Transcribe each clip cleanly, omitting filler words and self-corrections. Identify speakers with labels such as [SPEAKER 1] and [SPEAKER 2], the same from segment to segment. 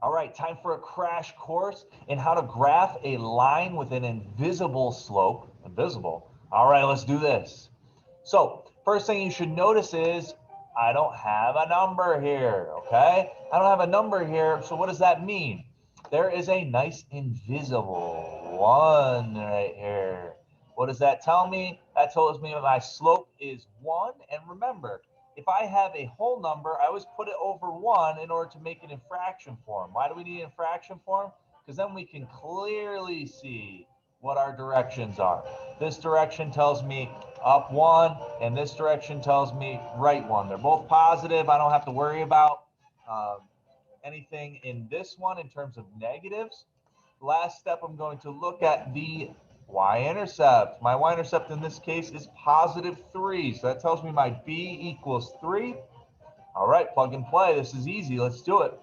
[SPEAKER 1] All right, time for a crash course in how to graph a line with an invisible slope. Invisible. All right, let's do this. So, first thing you should notice is I don't have a number here, okay? I don't have a number here, so what does that mean? There is a nice invisible one right here. What does that tell me? That tells me my slope is 1. And remember, if I have a whole number, I always put it over 1 in order to make it in fraction form. Why do we need it in fraction form? Because then we can clearly see what our directions are. This direction tells me up 1, and this direction tells me right 1. They're both positive. I don't have to worry about um, anything in this one in terms of negatives. Last step, I'm going to look at the y-intercept. My y-intercept in this case is positive 3. So that tells me my b equals 3. All right, plug and play. This is easy. Let's do it.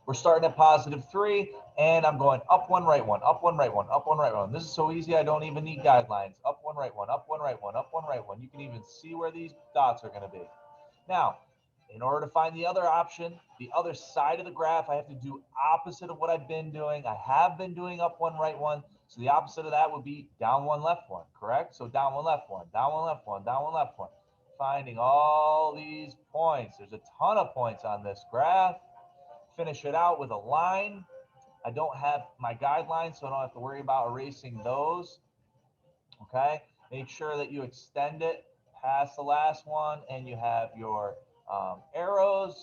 [SPEAKER 1] We're starting at positive 3, and I'm going up 1, right 1, up 1, right 1, up 1, right 1. This is so easy, I don't even need guidelines. Up 1, right 1, up 1, right 1, up 1, right 1. You can even see where these dots are going to be. Now, in order to find the other option, the other side of the graph, I have to do opposite of what I've been doing. I have been doing up 1, right 1. So the opposite of that would be down 1, left 1, correct? So down 1, left 1, down 1, left 1, down 1, left 1. Finding all these points. There's a ton of points on this graph. Finish it out with a line. I don't have my guidelines, so I don't have to worry about erasing those. Okay, make sure that you extend it past the last one, and you have your arrows,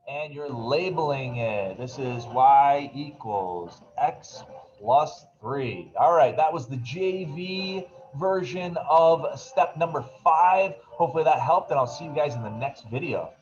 [SPEAKER 1] and you're labeling it. This is y equals x plus 3. All right, that was the JV version of step number 5. Hopefully that helped, and I'll see you guys in the next video.